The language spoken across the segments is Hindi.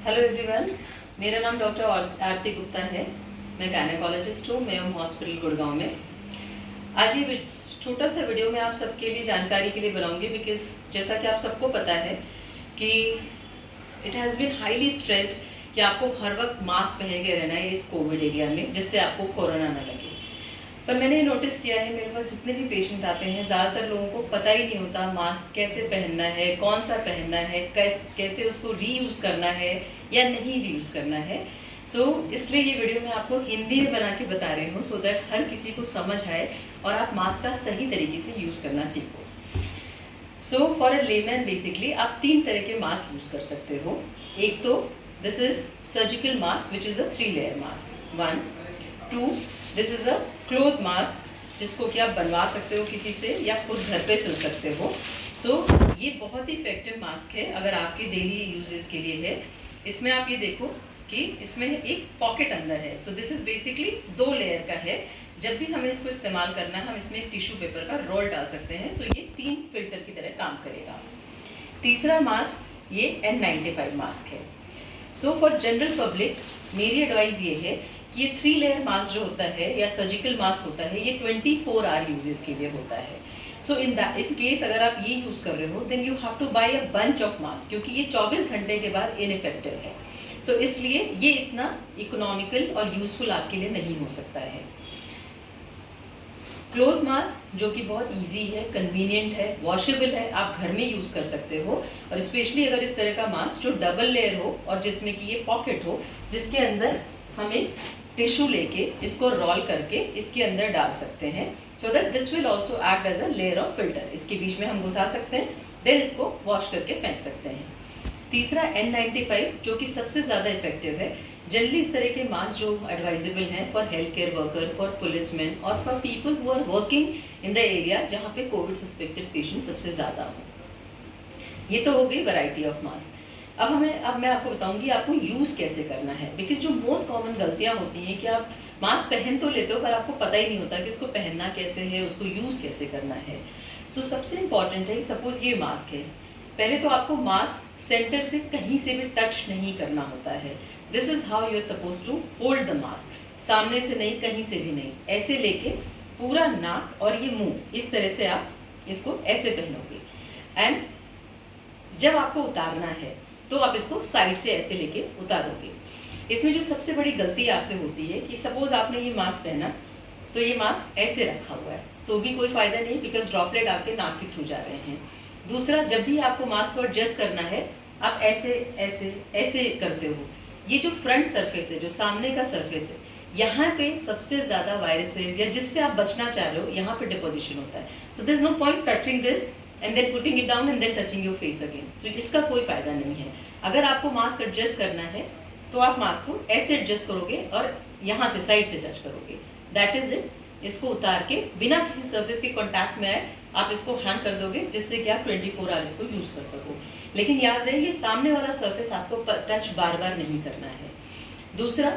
हेलो एवरीवन, मेरा नाम डॉक्टर आरती गुप्ता है। मैं गायनेकोलॉजिस्ट हूँ मेम हॉस्पिटल गुड़गांव में। आज ये छोटा सा वीडियो मैं आप सबके लिए जानकारी के लिए बनाऊंगी बिकॉज जैसा कि आप सबको पता है कि it has been highly stressed कि आपको हर वक्त मास्क पहन के रहना है इस कोविड एरिया में, जिससे आपको कोरोना ना लगे। पर मैंने ये नोटिस किया है, मेरे पास जितने भी पेशेंट आते हैं ज़्यादातर लोगों को पता ही नहीं होता मास्क कैसे पहनना है, कौन सा पहनना है, कैसे उसको रीयूज़ करना है या नहीं रीयूज़ करना है। इसलिए ये वीडियो मैं आपको हिंदी में बना के बता रही हूँ सो दैट हर किसी को समझ आए और आप मास्क का सही तरीके से यूज़ करना सीखो। फॉर अ लेमैन बेसिकली आप 3 तरह के मास्क यूज़ कर सकते हो। एक तो this is surgical mask which is a 3 layer mask 1 2 this is a cloth mask जिसको कि आप बनवा सकते हो किसी से या खुद घर पे सिल सकते हो। ये बहुत ही इफेक्टिव मास्क है अगर आपके डेली यूजेस के लिए है। इसमें आप ये देखो कि इसमें एक पॉकेट अंदर है। दिस इज़ बेसिकली 2 लेयर का है। जब भी हमें इसको इस्तेमाल करना है हम इसमें एक टिश्यू पेपर का रोल डाल सकते हैं। ये 3 फिल्टर की तरह काम करेगा। तीसरा मास्क ये N95 मास्क है। फॉर जनरल पब्लिक मेरी एडवाइस ये है कि ये 3 लेयर मास्क जो होता है या सर्जिकल मास्क होता है ये 24 आवर यूजेस के लिए होता है। इन केस अगर आप ये यूज़ कर रहे हो then you have to buy a bunch of mask, क्योंकि ये 24 घंटे के बाद इनइफेक्टिव है। तो इसलिए ये इतना इकोनॉमिकल और यूजफुल आपके लिए नहीं हो सकता है। क्लोथ मास्क जो कि बहुत इजी है, कन्वीनियंट है, वॉशेबल है, आप घर में यूज़ कर सकते हो। और स्पेशली अगर इस तरह का मास्क जो डबल लेयर हो और जिसमें कि ये पॉकेट हो जिसके अंदर हमें टिश्यू लेके इसको रोल करके इसके अंदर डाल सकते हैं so that this will also act as a layer of filter. इसके बीच में हम घुसा सकते हैं, देन इसको वॉश करके फेंक सकते हैं। तीसरा N95 जो कि सबसे ज़्यादा इफेक्टिव है। जनरली इस तरह के मास्क जो एडवाइजेबल हैं for health care worker, for policeman और for people who are working in the area जहाँ पे कोविड सस्पेक्टेड पेशेंट सबसे ज़्यादा हो। ये तो हो गई वैरायटी ऑफ मास्क। अब मैं आपको बताऊंगी आपको यूज़ कैसे करना है। बिकॉज जो मोस्ट कॉमन गलतियाँ होती हैं कि आप मास्क पहन तो लेते हो पर आपको पता ही नहीं होता कि उसको पहनना कैसे है, उसको यूज़ कैसे करना है। सबसे इम्पॉर्टेंट है, सपोज ये मास्क है, पहले तो आपको मास्क सेंटर से कहीं से भी टच नहीं करना होता है। This is how you are suppose to hold the mask. सामने से नहीं, कहीं से भी नहीं, ऐसे लेके पूरा नाक और ये मुंह इस तरह से आप इसको ऐसे पहनोगे। एंड जब आपको उतारना है तो आप इसको साइड से ऐसे लेके उतारोगे। इसमें जो सबसे बड़ी गलती आपसे होती है कि सपोज आपने ये मास्क पहना तो ये मास्क ऐसे रखा हुआ है तो भी कोई फायदा नहीं, बिकॉज ड्रॉपलेट आपके नाक के थ्रू जा रहे हैं। दूसरा, जब भी आपको मास्क को एडजस्ट करना है आप ऐसे ऐसे ऐसे करते हो। ये जो फ्रंट सरफेस है, जो सामने का सरफेस है, यहाँ पे सबसे ज़्यादा वायरसेस या जिससे आप बचना चाह रहे हो यहाँ पे डिपोजिशन होता है। There is no point touching this and then putting it down and then touching your face again. इसका कोई फायदा नहीं है। अगर आपको मास्क एडजस्ट करना है तो आप मास्क को ऐसे एडजस्ट करोगे और यहाँ से साइड से टच करोगे, दैट इज इट। इसको उतार के बिना किसी सर्फेस के कॉन्टैक्ट में आए आप इसको हैंग कर दोगे जिससे कि आप 24 आवर इसको यूज़ कर सको। लेकिन याद रहे ये सामने वाला सर्फेस आपको टच बार बार नहीं करना है। दूसरा,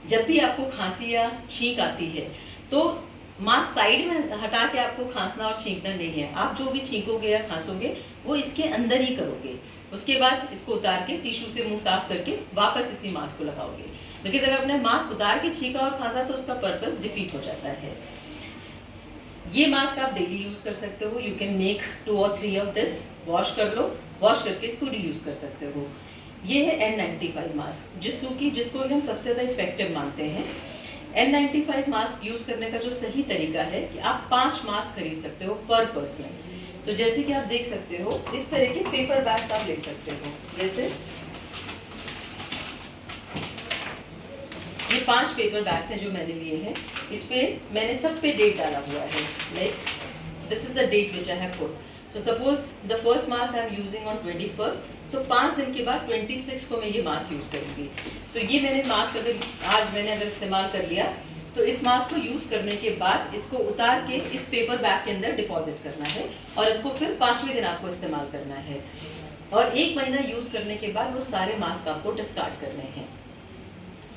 जब भी आपको खांसी या छींक आती है तो मास्क साइड में हटा के आपको खांसना और छींकना नहीं है। आप जो भी छींकोगे या खांसोगे वो इसके अंदर ही करोगे। उसके बाद इसको उतार के टिश्यू से मुंह साफ करके वापस इसी मास्क को लगाओगे। बिकॉज अगर आपने मास्क उतार के छींका और खांसा तो उसका पर्पस डिफीट हो जाता है। ये मास्क आप डेली यूज कर सकते हो। यू कैन मेक 2 और 3 ऑफ दिस। वॉश कर लो, वॉश करके इसको रीयूज कर सकते हो। ये है N95 मास्क जिसको हम सबसे ज़्यादा इफेक्टिव मानते हैं। N95 मास्क यूज करने का जो सही तरीका है कि आप 5 मास्क खरीद सकते हो पर पर्सन। जैसे कि आप देख सकते हो इस तरह के पेपर बैग्स आप ले सकते हो। जैसे ये 5 पेपर बैग्स हैं जो मैंने लिए हैं। इस पे मैंने सब पे डेट डाला हुआ है, like this is the date which I have put. Suppose the first mask I am using on 21st। 5 दिन के बाद 26 को मैं ये मास्क यूज करूँगी। तो ये मैंने मास्क अगर इस्तेमाल कर लिया तो इस मास्क को यूज करने के बाद इसको उतार के इस पेपर बैग के अंदर डिपॉजिट करना है और इसको फिर 5वें दिन आपको इस्तेमाल करना है। और 1 महीना यूज करने के बाद वो सारे मास्क आपको डिस्कार्ड करने हैं।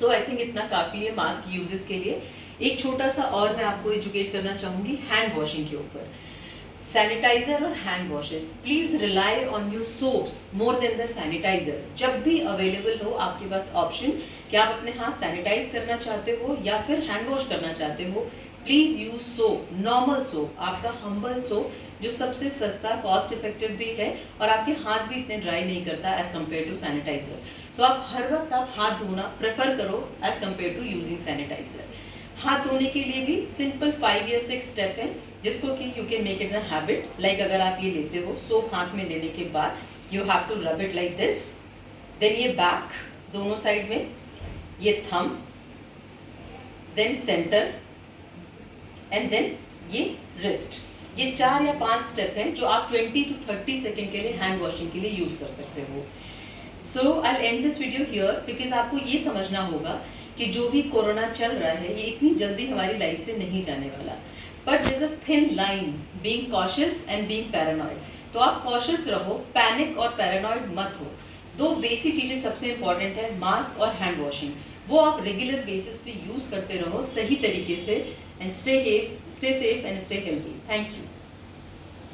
आई थिंक इतना काफ़ी है मास्क यूजेस के लिए। एक छोटा सा और मैं आपको एजुकेट करना चाहूँगी हैंड वॉशिंग के ऊपर। सैनिटाइजर और hand washes, please rely on your soaps more than the sanitizer. जब भी अवेलेबल हो आपके पास ऑप्शन कि आप अपने हाथ सैनिटाइज करना चाहते हो या फिर हैंड वॉश करना चाहते हो, please use soap, normal soap, आपका हम्बल सोप, जो सबसे सस्ता, कॉस्ट इफेक्टिव भी है और आपके हाथ भी इतने ड्राई नहीं करता as compare to sanitizer. So आप हर वक्त आप हाथ धोना प्रेफर करो as compare to using sanitizer. हाथ धोने के लिए भी सिंपल 5 या 6 स्टेप है जिसको कि you can make it a habit. Like अगर आप ये लेते हो, सोप हाथ में लेने के बाद you have to rub it like this, then ये बैक दोनों साइड में, ये thumb, then centre and then ये रिस्ट। ये 4 या 5 स्टेप हैं जो आप 20 to 30 सेकेंड के लिए हैंड वॉशिंग के लिए यूज कर सकते हो। So I end this video here because आपको ये समझना होगा कि जो भी कोरोना चल रहा है ये इतनी जल्दी हमारी लाइफ से नहीं जाने वाला, but there is a thin line being cautious and being paranoid. तो आप कॉशियस रहो, पैनिक और पैरानॉइड मत हो। 2 बेसिक चीजें सबसे इंपॉर्टेंट है, मास्क और हैंड वॉशिंग, वो आप रेगुलर बेसिस पे यूज करते रहो सही तरीके से, and stay safe and stay healthy. Thank you.